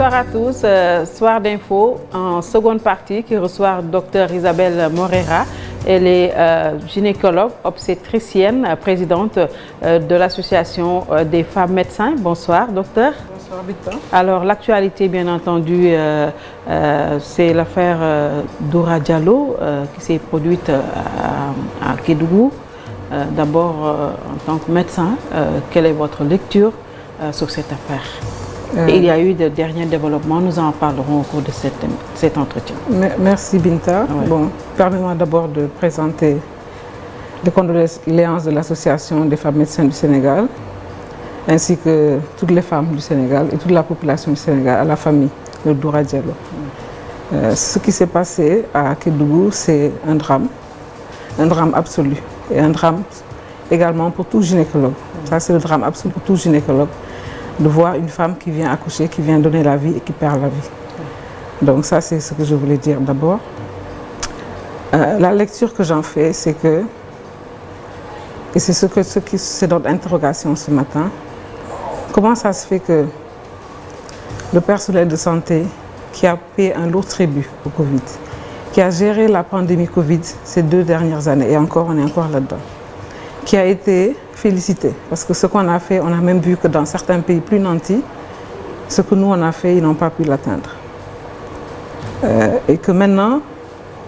Bonsoir à tous. Soir d'info en seconde partie qui reçoit Dr Isabelle Morera. Elle est gynécologue obstétricienne, présidente de l'association des femmes médecins. Bonsoir, docteur. Bonsoir, Victor. Alors, l'actualité, bien entendu, c'est l'affaire Doura Diallo qui s'est produite à Kédougou. D'abord, en tant que médecin, quelle est votre lecture sur cette affaire? Il y a eu de derniers développements, nous en parlerons au cours de cet entretien. Merci Binta. Ouais. Bon, permets-moi d'abord de présenter les condoléances de l'Association des femmes médecins du Sénégal, ainsi que toutes les femmes du Sénégal et toute la population du Sénégal à la famille de Doura Diallo. Ce qui s'est passé à Kédougou, c'est un drame absolu et un drame également pour tout gynécologue. Ça, c'est le drame absolu pour tout gynécologue, de voir une femme qui vient accoucher, qui vient donner la vie et qui perd la vie. Donc ça, c'est ce que je voulais dire d'abord. La lecture que j'en fais, c'est que, et c'est c'est notre interrogation ce matin, comment ça se fait que le personnel de santé qui a payé un lourd tribut au Covid, qui a géré la pandémie Covid ces 2 dernières années, et encore, on est encore là-dedans, qui a été félicité. Parce que ce qu'on a fait, on a même vu que dans certains pays plus nantis, ce que nous on a fait, ils n'ont pas pu l'atteindre. Et que maintenant,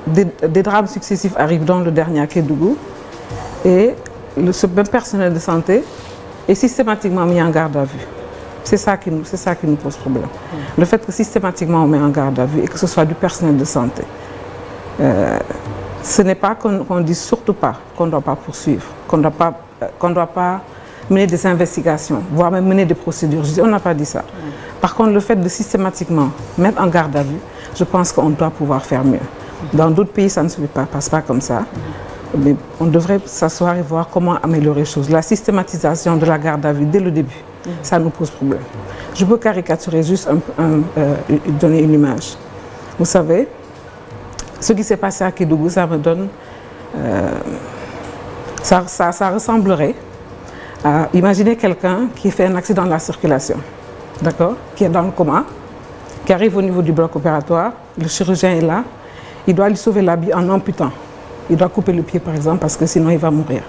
des drames successifs arrivent, dans le dernier à Kédougou, et ce même personnel de santé est systématiquement mis en garde à vue. C'est ça qui nous pose problème. Le fait que systématiquement on met en garde à vue et que ce soit du personnel de santé. Ce n'est pas qu'on ne dit surtout pas qu'on ne doit pas poursuivre, qu'on ne doit pas mener des investigations, voire même mener des procédures. On n'a pas dit ça. Par contre, le fait de systématiquement mettre en garde à vue, je pense qu'on doit pouvoir faire mieux. Dans d'autres pays, ça ne se passe pas comme ça. Mais on devrait s'asseoir et voir comment améliorer les choses. La systématisation de la garde à vue dès le début, ça nous pose problème. Je peux caricaturer juste donner une image. Vous savez, ce qui s'est passé à Kédougou, ça me donne... ça ressemblerait à imaginer quelqu'un qui fait un accident de la circulation, d'accord, qui est dans le coma, qui arrive au niveau du bloc opératoire, le chirurgien est là, il doit lui sauver la vie en amputant. Il doit couper le pied par exemple parce que sinon il va mourir.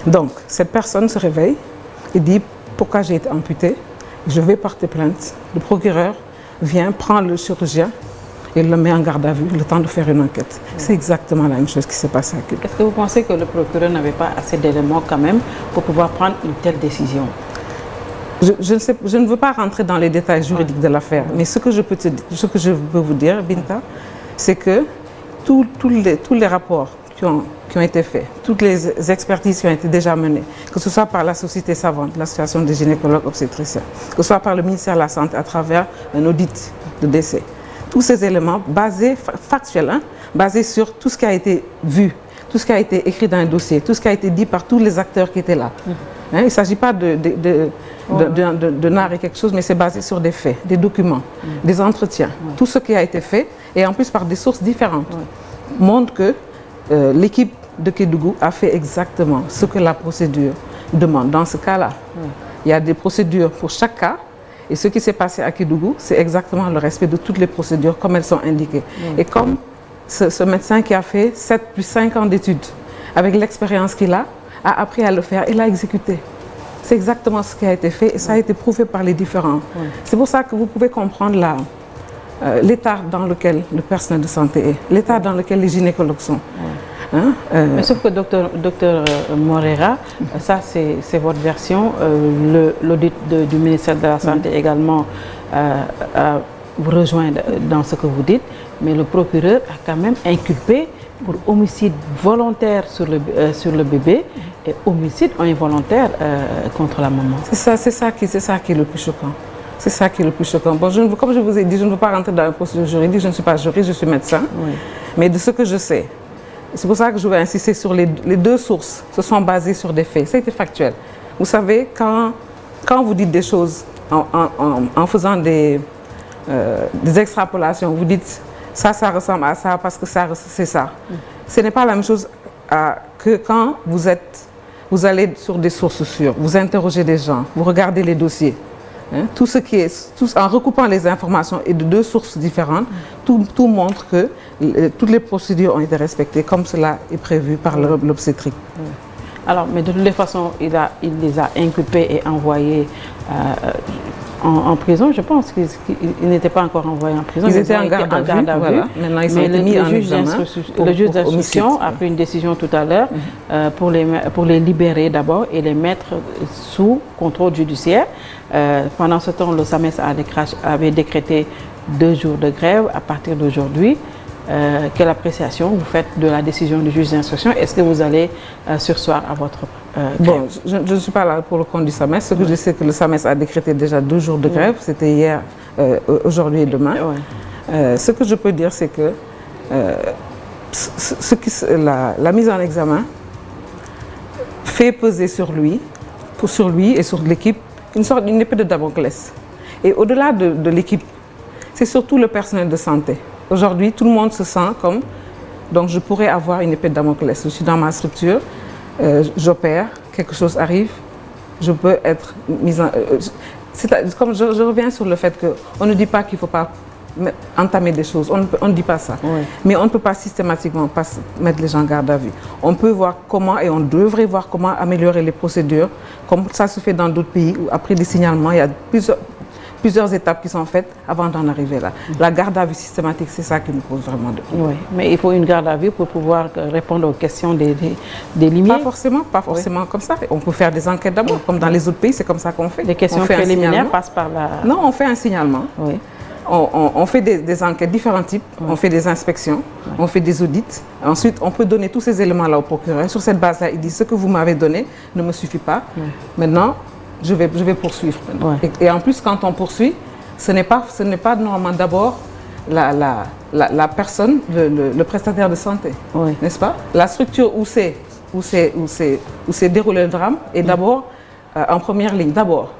Donc cette personne se réveille et dit pourquoi j'ai été amputé, je vais porter plainte. Le procureur vient, prend le chirurgien et le met en garde à vue, le temps de faire une enquête. C'est exactement la même chose qui s'est passé à Kédougou. Est-ce que vous pensez que le procureur n'avait pas assez d'éléments quand même pour pouvoir prendre une telle décision? Je ne veux pas rentrer dans les détails juridiques de l'affaire, mais ce que je peux vous dire, Binta, c'est que tous les rapports qui ont été faits, toutes les expertises qui ont été déjà menées, que ce soit par la société savante, l'association des gynécologues obstétriciens, que ce soit par le ministère de la Santé à travers un audit de décès, tous ces éléments factuels, basés sur tout ce qui a été vu, tout ce qui a été écrit dans un dossier, tout ce qui a été dit par tous les acteurs qui étaient là. Il ne s'agit pas de narrer quelque chose, mais c'est basé sur des faits, des documents, des entretiens. Tout ce qui a été fait, et en plus par des sources différentes, montre que l'équipe de Kédougou a fait exactement ce que la procédure demande. Dans ce cas-là, il y a des procédures pour chaque cas. Et ce qui s'est passé à Kédougou, c'est exactement le respect de toutes les procédures comme elles sont indiquées. Et comme ce médecin qui a fait 7 plus 5 ans d'études, avec l'expérience qu'il a appris à le faire, il l'a exécuté. C'est exactement ce qui a été fait et ça a été prouvé par les différents. C'est pour ça que vous pouvez comprendre l'état dans lequel le personnel de santé est, l'état dans lequel les gynécologues sont. Mais sauf que docteur Morera, ça c'est votre version, l'audit du ministère de la Santé également vous rejoint dans ce que vous dites, mais le procureur a quand même inculpé pour homicide volontaire sur le bébé et homicide involontaire contre la maman. C'est ça qui est le plus choquant. C'est ça qui est le plus choquant. Bon, comme je vous ai dit, je ne veux pas rentrer dans la procédure juridique, je ne suis pas juriste, je suis médecin, mais de ce que je sais, c'est pour ça que je vais insister sur les 2 sources, se sont basées sur des faits, c'était factuel. Vous savez, quand vous dites des choses en faisant des extrapolations, vous dites ça ressemble à ça parce que c'est ça. Ce n'est pas la même chose que quand vous allez sur des sources sûres, vous interrogez des gens, vous regardez les dossiers. Tout ce qui est, en recoupant les informations et de 2 sources différentes, tout montre que toutes les procédures ont été respectées comme cela est prévu par l'obstétrique. Alors, mais de toutes les façons, il les a inculpés et envoyés en prison. Je pense qu'ils n'étaient pas encore envoyés en prison. Ils étaient en garde à vue. Voilà. Maintenant, ils ont été mis en examen. Le juge d'instruction a pris une décision tout à l'heure pour les libérer d'abord et les mettre sous contrôle judiciaire. Pendant ce temps, le SAMES avait décrété 2 jours de grève à partir d'aujourd'hui. Quelle appréciation vous faites de la décision du juge d'instruction? Est-ce que vous allez surseoir à votre grève? Bon, je ne suis pas là pour le compte du SAMES. Ce que je sais, que le SAMES a décrété déjà 2 jours de grève. C'était hier, aujourd'hui et demain. Ce que je peux dire, c'est que la mise en examen fait peser sur lui et sur l'équipe une épée de Damoclès. Et au-delà de l'équipe, c'est surtout le personnel de santé. Aujourd'hui, tout le monde se sent comme... Donc, je pourrais avoir une épée de Damoclès. Je suis dans ma structure, j'opère, quelque chose arrive, je peux être mise en... comme je reviens sur le fait qu'on ne dit pas qu'il ne faut pas entamer des choses. On ne dit pas ça. Oui. Mais on ne peut pas systématiquement mettre les gens en garde à vue. On peut voir comment, et on devrait voir comment améliorer les procédures, comme ça se fait dans d'autres pays où après des signalements, il y a plusieurs étapes qui sont faites avant d'en arriver là. La garde à vue systématique, c'est ça qui nous pose vraiment de problème. Oui, mais il faut une garde à vue pour pouvoir répondre aux questions des limites. Pas forcément comme ça. On peut faire des enquêtes d'abord, comme dans les autres pays, c'est comme ça qu'on fait. Les questions préliminaires passent par la... Non, on fait un signalement. Oui. On fait des enquêtes de différents types, on fait des inspections, on fait des audits. Ensuite, on peut donner tous ces éléments-là au procureur. Sur cette base-là, il dit ce que vous m'avez donné ne me suffit pas. Maintenant, je vais poursuivre. Et en plus, quand on poursuit, ce n'est pas normalement d'abord la personne, le prestataire de santé, n'est-ce pas? La structure où s'est déroulé le drame est d'abord en première ligne, d'abord.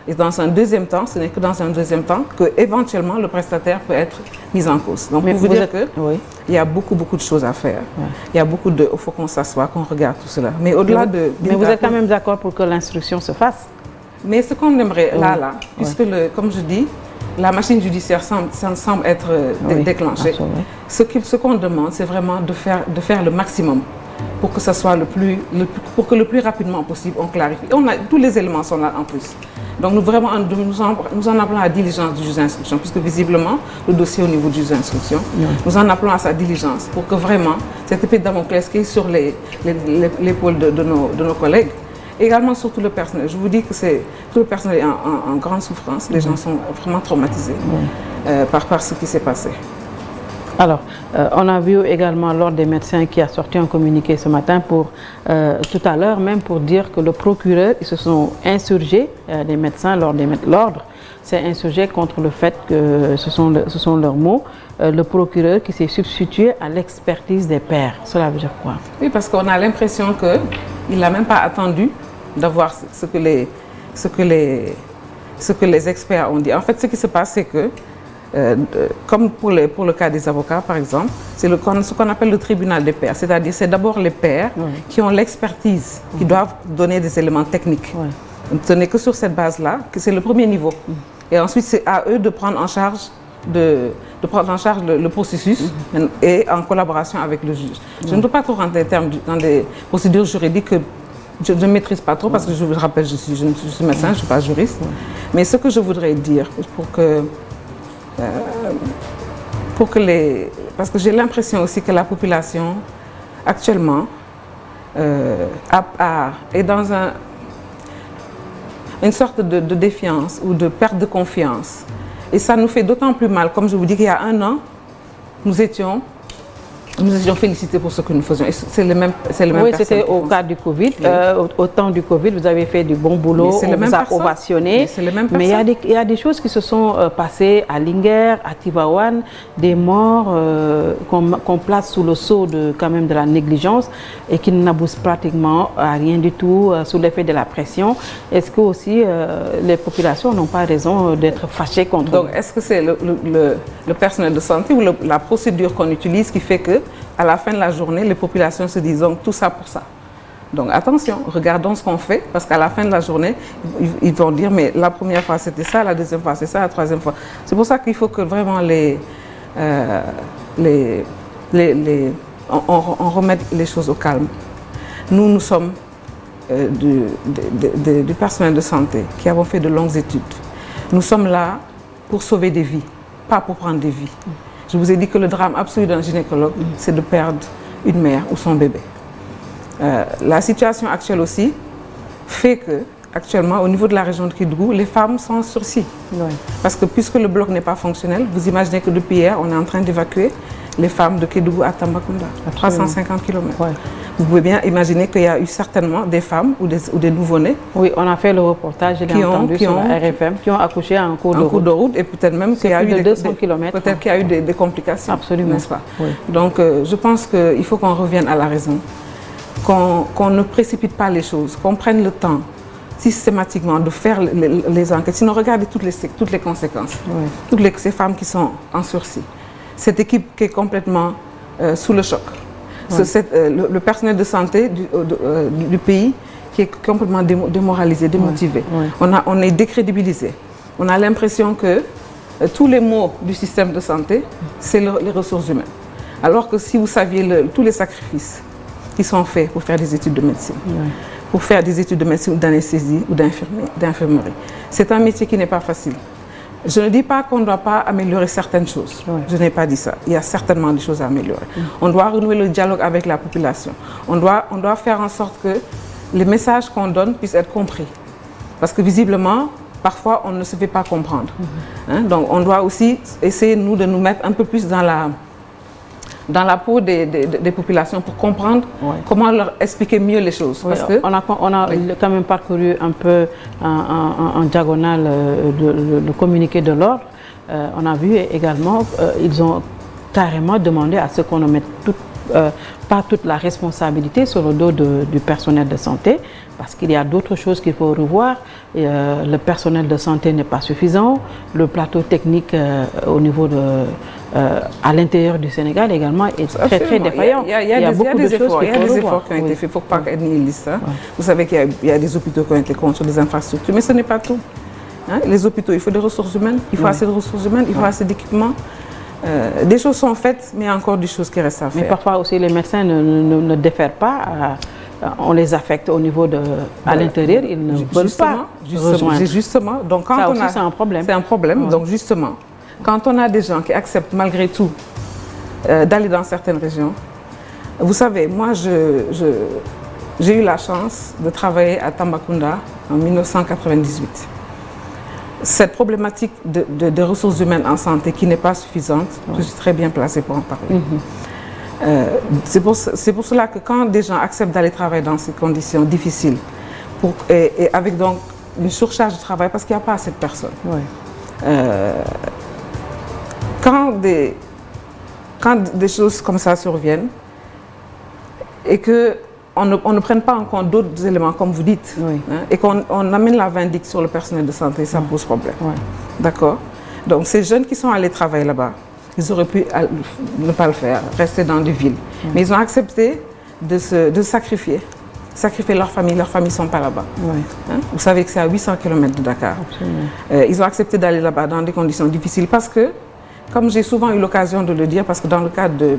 Et dans un deuxième temps, ce n'est que dans un deuxième temps que éventuellement le prestataire peut être mis en cause. Donc, pour vous dire qu'il y a beaucoup de choses à faire. Il y a beaucoup de... Il faut qu'on s'assoie, qu'on regarde tout cela. Mais au-delà de... Mais vous êtes quand même d'accord pour que l'instruction se fasse? Mais ce qu'on aimerait, puisque, comme je dis, la machine judiciaire semble être déclenchée. Ce qu'on demande, c'est vraiment de faire le maximum pour que ça soit pour que le plus rapidement possible, on clarifie. Tous les éléments sont là en plus. Donc nous en appelons à la diligence du juge d'instruction, puisque visiblement, le dossier au niveau du juge d'instruction, nous en appelons à sa diligence pour que vraiment, cette épée de Damoclès qui est sur l'épaule de nos collègues, également sur tout le personnel. Je vous dis que tout le personnel est en grande souffrance. Les gens sont vraiment traumatisés par ce qui s'est passé. Alors, on a vu également l'Ordre des médecins qui a sorti un communiqué ce matin tout à l'heure même pour dire que le procureur, ils se sont insurgés, les médecins, l'Ordre s'est insurgé contre le fait que, ce sont leurs mots, le procureur qui s'est substitué à l'expertise des pairs. Cela veut dire quoi? Oui, parce qu'on a l'impression qu'il n'a même pas attendu d'avoir ce que les experts ont dit. En fait, ce qui se passe, c'est que comme pour le cas des avocats, par exemple, c'est ce qu'on appelle le tribunal des pairs. C'est-à-dire, c'est d'abord les pairs qui ont l'expertise, qui doivent donner des éléments techniques. Ce n'est que sur cette base-là que c'est le premier niveau. Et ensuite, c'est à eux de prendre en charge le processus et en collaboration avec le juge. Je ne veux pas trop rentrer dans des procédures juridiques que je ne maîtrise pas trop parce que je vous rappelle, je suis médecin, je ne suis pas juriste. Mais ce que je voudrais dire parce que j'ai l'impression aussi que la population actuellement est dans une sorte de défiance ou de perte de confiance. Et ça nous fait d'autant plus mal, comme je vous dis qu'il y a 1 an, nous étions félicités pour ce que nous faisions. C'est le même Oui, c'était au cas du Covid. Au temps du Covid, vous avez fait du bon boulot, on vous a ovationné. Mais il y a des choses qui se sont passées à Linguère, à Tivaouane, des morts qu'on place sous le sceau de la négligence et qui n'aboutissent pratiquement à rien du tout sous l'effet de la pression. Est-ce que aussi les populations n'ont pas raison d'être fâchées contre Donc, est-ce que c'est le personnel de santé ou la procédure qu'on utilise qui fait que à la fin de la journée, les populations se disent donc tout ça pour ça? Donc attention, regardons ce qu'on fait, parce qu'à la fin de la journée, ils vont dire, mais la première fois c'était ça, la deuxième fois c'est ça, la troisième fois. C'est pour ça qu'il faut que vraiment on remette les choses au calme. Nous sommes du personnel de santé qui avons fait de longues études. Nous sommes là pour sauver des vies, pas pour prendre des vies. Je vous ai dit que le drame absolu d'un gynécologue, c'est de perdre une mère ou son bébé. La situation actuelle aussi fait que, actuellement, au niveau de la région de Kédougou, les femmes sont en sursis. Oui. Parce que puisque le bloc n'est pas fonctionnel, vous imaginez que depuis hier, on est en train d'évacuer les femmes de Kédougou à Tambacounda, à 350 km. Ouais. Vous pouvez bien imaginer qu'il y a eu certainement des femmes ou des nouveau-nés. Oui, on a fait le reportage, je l'ai entendu sur la RFM, qui ont accouché en cours de route. Et peut-être même qu'il y a eu peut-être qu'il y a eu des complications. Absolument. N'est-ce pas? Oui. Donc, je pense qu'il faut qu'on revienne à la raison, qu'on ne précipite pas les choses, qu'on prenne le temps systématiquement de faire les enquêtes. Sinon, regardez toutes les conséquences. Oui. Toutes ces femmes qui sont en sursis. Cette équipe qui est complètement sous le choc. Oui. Le personnel de santé du pays qui est complètement démoralisé, démotivé. Oui. Oui. On est décrédibilisé. On a l'impression que tous les maux du système de santé, c'est les ressources humaines. Alors que si vous saviez tous les sacrifices qui sont faits pour faire des études de médecine, oui. Pour faire des études de médecine ou d'anesthésie ou d'infirmerie, c'est un métier qui n'est pas facile. Je ne dis pas qu'on ne doit pas améliorer certaines choses. Oui. Je n'ai pas dit ça. Il y a certainement des choses à améliorer. On doit renouer le dialogue avec la population. On doit faire en sorte que les messages qu'on donne puissent être compris. Parce que visiblement, parfois, on ne se fait pas comprendre. Hein? Donc, on doit aussi essayer, nous, de nous mettre un peu plus dans la peau des populations pour comprendre comment leur expliquer mieux les choses. Parce que on a quand même parcouru un peu en diagonale le communiqué de l'ordre. On a vu également ils ont carrément demandé à ce qu'on ne mette pas toute la responsabilité sur le dos du personnel de santé, parce qu'il y a d'autres choses qu'il faut revoir. Le personnel de santé n'est pas suffisant. Le plateau technique au niveau à l'intérieur du Sénégal également est très défaillant. Il y a beaucoup de choses qui ont été faits. Il ne faut pas être nihiliste. Hein. Oui. Vous savez qu'il y a des hôpitaux qui ont été construits, des infrastructures, mais ce n'est pas tout. Hein. Les hôpitaux, il faut des ressources humaines, il faut assez de ressources humaines, il faut assez d'équipements. Des choses sont faites, mais il y a encore des choses qui restent à faire. Mais parfois aussi, les médecins ne défèrent pas. On les affecte au niveau à l'intérieur, ils ne veulent pas rejoindre. Justement, donc quand ça aussi, c'est un problème. C'est un problème. Ouais. Donc justement, quand on a des gens qui acceptent malgré tout d'aller dans certaines régions, vous savez, moi, j'ai eu la chance de travailler à Tambacounda en 1998. Cette problématique de ressources humaines en santé qui n'est pas suffisante, je suis très bien placée pour en parler. C'est pour cela que quand des gens acceptent d'aller travailler dans ces conditions difficiles, et avec donc une surcharge de travail, parce qu'il n'y a pas assez de personnes, quand des choses comme ça surviennent et qu'on ne prenne pas en compte d'autres éléments, comme vous dites, et qu'on amène la vindicte sur le personnel de santé, ça pose problème. D'accord? Donc ces jeunes qui sont allés travailler là-bas, ils auraient pu ne pas le faire, rester dans des villes. Mais ils ont accepté de sacrifier leurs familles ne sont pas là-bas. Hein? Vous savez que c'est à 800 km de Dakar. Ils ont accepté d'aller là-bas dans des conditions difficiles parce que, comme j'ai souvent eu l'occasion de le dire, parce que dans le cadre de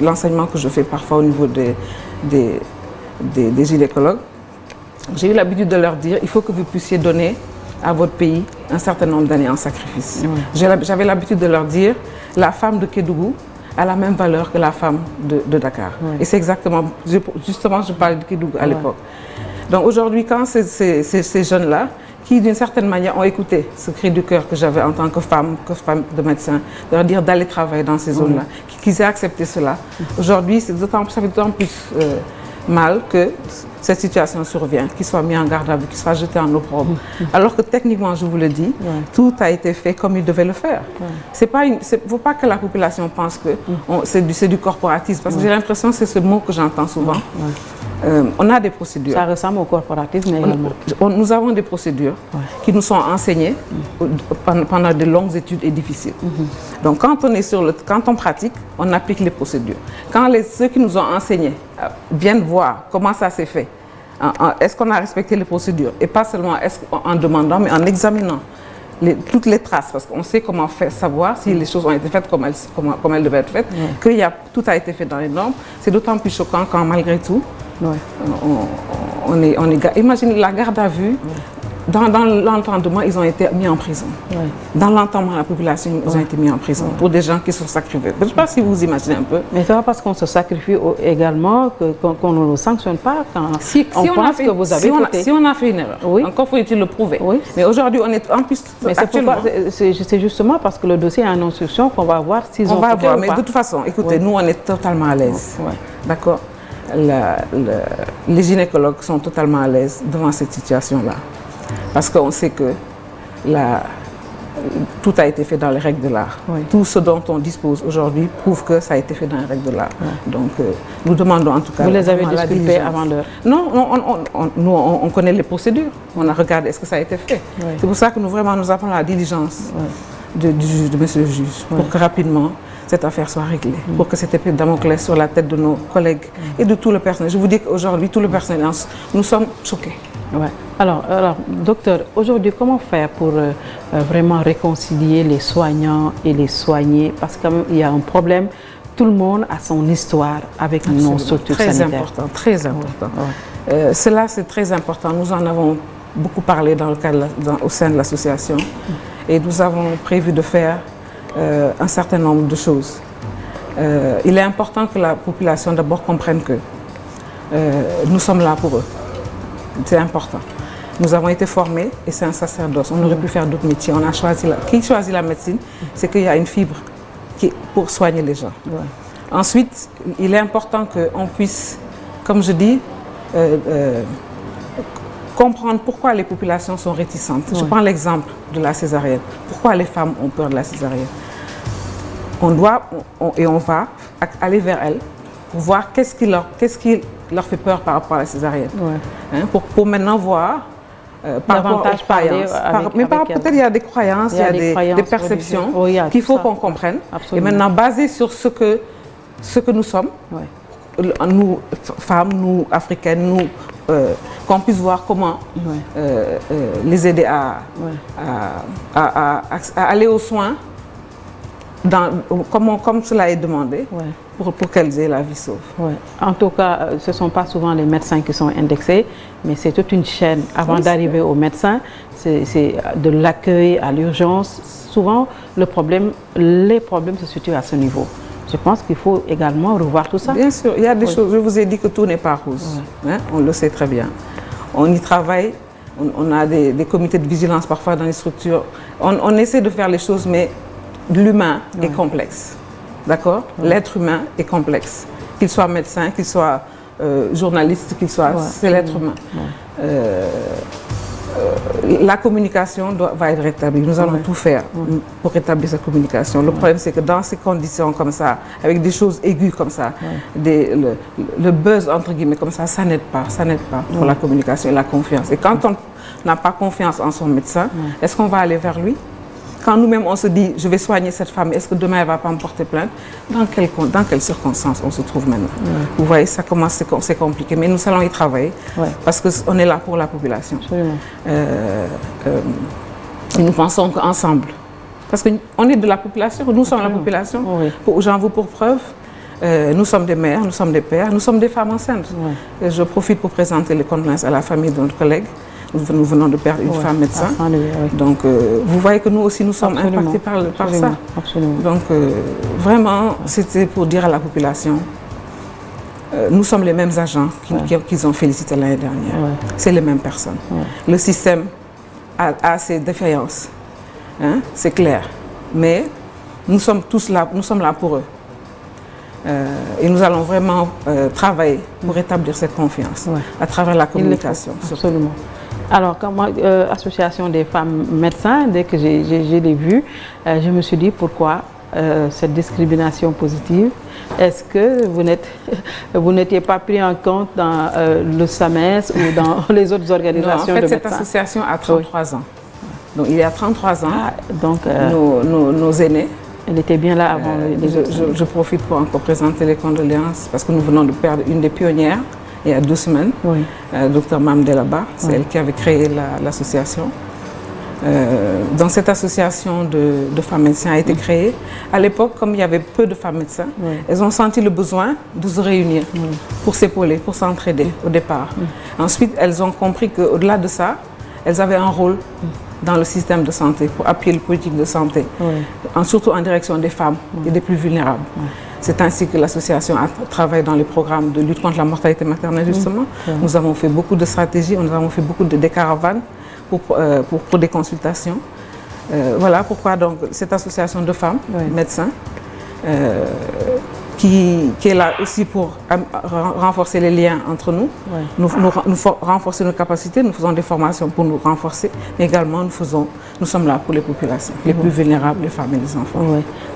l'enseignement que je fais parfois au niveau des gynécologues, j'ai eu l'habitude de leur dire, il faut que vous puissiez donner à votre pays un certain nombre d'années en sacrifice. J'avais l'habitude de leur dire, la femme de Kédougou a la même valeur que la femme de Dakar. Et c'est exactement, justement, je parlais de Kédougou à l'époque. Donc aujourd'hui, quand ces jeunes-là, qui d'une certaine manière ont écouté ce cri du cœur que j'avais en tant que femme de médecin, de leur dire d'aller travailler dans ces zones-là, qu'ils aient accepté cela. Aujourd'hui, ça fait d'autant plus mal que cette situation survient, qu'ils soient mis en garde à vue, qu'ils soient jetés en opprobre. Alors que techniquement, je vous le dis, tout a été fait comme il devait le faire. Il ne faut pas que la population pense que c'est du corporatisme, parce que j'ai l'impression que c'est ce mot que j'entends souvent. On a des procédures. Ça ressemble au corporatisme également. Nous avons des procédures qui nous sont enseignées pendant de longues études et difficiles. Donc quand on pratique, on applique les procédures. Quand ceux qui nous ont enseigné viennent voir comment ça s'est fait, est-ce qu'on a respecté les procédures, et pas seulement en demandant, mais en examinant toutes les traces, parce qu'on sait comment savoir si les choses ont été faites comme elles devaient être faites, que tout a été fait dans les normes. C'est d'autant plus choquant quand malgré tout, imagine la garde à vue. Dans l'entendement, ils ont été mis en prison. Dans l'entendement de la population, ils ont été mis en prison pour des gens qui sont sacrifiés. Je ne sais pas si vous imaginez un peu. Mais c'est pas parce qu'on se sacrifie également qu'on ne le sanctionne pas quand on pense que vous avez voté. Si on a fait une erreur, encore faut-il le prouver. Mais aujourd'hui, on est en plus... Mais c'est justement parce que le dossier est en instruction qu'on va voir s'ils ont voté ou pas. Mais de toute façon, écoutez, nous, on est totalement à l'aise. D'accord? Les gynécologues sont totalement à l'aise devant cette situation-là. Parce qu'on sait que tout a été fait dans les règles de l'art. Tout ce dont on dispose aujourd'hui prouve que ça a été fait dans les règles de l'art. Donc, nous demandons en tout cas... Vous les avez disculpés avant l'heure? Non, nous, on connaît les procédures. On a regardé est-ce que ça a été fait. C'est pour ça que nous appelons la diligence de monsieur le juge, pour que rapidement cette affaire soit réglée, pour que cette épée de Damoclès sur la tête de nos collègues et de tout le personnel. Je vous dis qu'aujourd'hui, tout le personnel, nous sommes choqués. Alors, docteur, aujourd'hui, comment faire pour vraiment réconcilier les soignants et les soignés? Parce qu'il y a un problème, tout le monde a son histoire avec nos structures sanitaires. Très important. Cela, c'est très important. Nous en avons beaucoup parlé au sein de l'association et nous avons prévu de faire un certain nombre de choses. Il est important que la population d'abord comprenne que nous sommes là pour eux. C'est important. Nous avons été formés et c'est un sacerdoce. On aurait pu faire d'autres métiers. On a choisi qui choisit la médecine, c'est qu'il y a une fibre pour soigner les gens. Ensuite, il est important qu'on puisse, comme je dis, comprendre pourquoi les populations sont réticentes. Je prends l'exemple de la césarienne. Pourquoi les femmes ont peur de la césarienne? On va aller vers elles pour voir qu'est-ce qui leur fait peur par rapport à la césarienne. Pour maintenant voir par rapport aux croyances. Mais peut-être il y a des croyances, il y a des perceptions qu'il faut qu'on comprenne. Absolument. Et maintenant, basé sur ce que nous sommes, nous, femmes, nous, africaines, qu'on puisse voir comment les aider à aller aux soins, comme cela est demandé, pour qu'elles aient la vie sauve. En tout cas, ce ne sont pas souvent les médecins qui sont indexés, mais c'est toute une chaîne. Avant d'arriver au médecin, c'est de l'accueil à l'urgence. Souvent, les problèmes se situent à ce niveau. Je pense qu'il faut également revoir tout ça. Bien sûr, il y a des choses. Je vous ai dit que tout n'est pas rose. On le sait très bien. On y travaille. On a des comités de vigilance parfois dans les structures. On essaie de faire les choses, mais l'humain est complexe. D'accord? L'être humain est complexe. Qu'il soit médecin, qu'il soit journaliste, c'est l'être humain. La communication va être rétablie. Nous allons tout faire pour rétablir cette communication. Le problème, c'est que dans ces conditions comme ça, avec des choses aiguës comme ça, le buzz, entre guillemets, comme ça n'aide pas. Ça n'aide pas pour la communication et la confiance. Et quand on n'a pas confiance en son médecin, est-ce qu'on va aller vers lui? Quand nous-mêmes, on se dit, je vais soigner cette femme, est-ce que demain, elle ne va pas me porter plainte? Dans quelles circonstances on se trouve maintenant? Vous voyez, ça commence, c'est compliqué, mais nous allons y travailler parce qu'on est là pour la population. Et nous pensons qu'ensemble, parce qu'on est de la population, nous sommes la population, j'en veux pour preuve, nous sommes des mères, nous sommes des pères, nous sommes des femmes enceintes. Et je profite pour présenter les condoléances à la famille de notre collègue. Nous venons de perdre une femme médecin. Donc, vous voyez que nous aussi, nous sommes impactés par ça. Donc, vraiment, c'était pour dire à la population, nous sommes les mêmes agents qu'ils ont félicités l'année dernière. C'est les mêmes personnes. Le système a ses défaillances, c'est clair. Mais nous sommes tous là, nous sommes là pour eux. Et nous allons vraiment travailler pour rétablir cette confiance à travers la communication. Absolument. Alors, comme moi, association des femmes médecins, dès que j'ai les vues, je me suis dit pourquoi cette discrimination positive. Est-ce que vous n'étiez pas pris en compte dans le SAMES ou dans les autres organisations de médecins? Cette association a 33 ans. Donc il y a 33 ans, donc, nos aînés. Elle était bien là avant les autres. Je profite pour encore présenter les condoléances parce que nous venons de perdre une des pionnières il y a 2 semaines, Dr Mam Delaba. C'est elle qui avait créé l'association. Dans cette association de femmes médecins a été créée. À l'époque, comme il y avait peu de femmes médecins, elles ont senti le besoin de se réunir pour s'épauler, pour s'entraider au départ. Ensuite, elles ont compris qu'au-delà de ça, elles avaient un rôle dans le système de santé pour appuyer les politiques de santé, surtout en direction des femmes et des plus vulnérables. C'est ainsi que l'association a travaillé dans les programmes de lutte contre la mortalité maternelle, justement. Nous avons fait beaucoup de stratégies, nous avons fait beaucoup de caravanes pour des consultations. Voilà pourquoi donc cette association de femmes médecins qui est là aussi pour renforcer les liens entre nous, nous renforcer nos capacités, nous faisons des formations pour nous renforcer, mais également nous sommes là pour les populations, les plus vulnérables, les femmes et les enfants.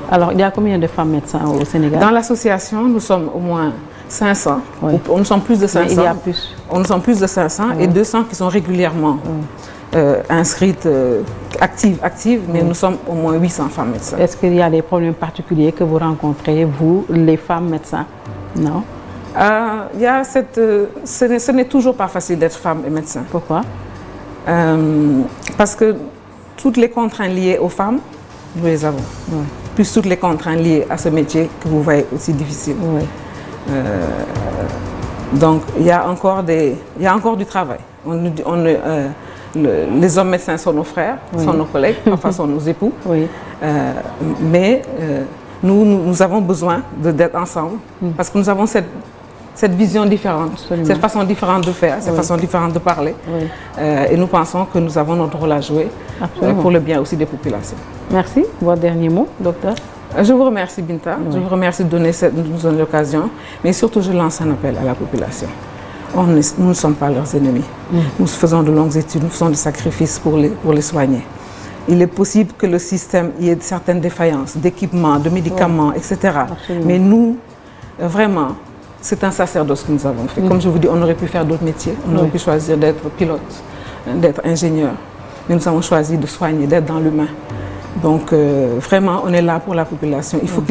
Alors, il y a combien de femmes médecins au Sénégal? Dans l'association, nous sommes au moins 500, nous sommes plus de 500. Mais il y a plus. Nous sommes plus de 500 et 200 qui sont régulièrement inscrites, actives, mais nous sommes au moins 800 femmes médecins. Est-ce qu'il y a des problèmes particuliers que vous rencontrez, vous, les femmes médecins? Non? Il y a ce n'est toujours pas facile d'être femme et médecin. Pourquoi? Parce que toutes les contraintes liées aux femmes, nous les avons. Plus toutes les contraintes liées à ce métier que vous voyez aussi difficile. Donc il y a encore du travail. Les hommes médecins sont nos frères, sont nos collègues, parfois sont nos époux. Mais nous avons besoin d'être ensemble parce que nous avons cette vision différente, cette façon différente de faire, cette façon différente de parler. Et nous pensons que nous avons notre rôle à jouer pour le bien aussi des populations. Merci. Votre dernier mot, docteur? Je vous remercie, Binta. Je vous remercie de nous donner l'occasion. Mais surtout, je lance un appel à la population. Nous ne sommes pas leurs ennemis. Nous faisons de longues études, nous faisons des sacrifices pour les soigner. Il est possible que le système y ait certaines défaillances d'équipements, de médicaments, etc. Mais nous, vraiment, c'est un sacerdoce que nous avons fait. Comme je vous dis, on aurait pu faire d'autres métiers. On aurait pu choisir d'être pilote, d'être ingénieur. Mais nous avons choisi de soigner, d'être dans l'humain. Donc, vraiment, on est là pour la population. Il faut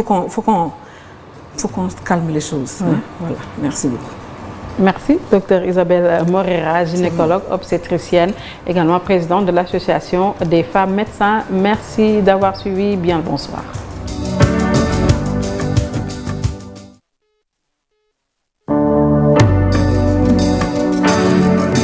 qu'on calme les choses. Voilà. Merci beaucoup. Merci, Dr Isabelle Morera, gynécologue obstétricienne, également présidente de l'Association des femmes médecins. Merci d'avoir suivi. Bien le bonsoir.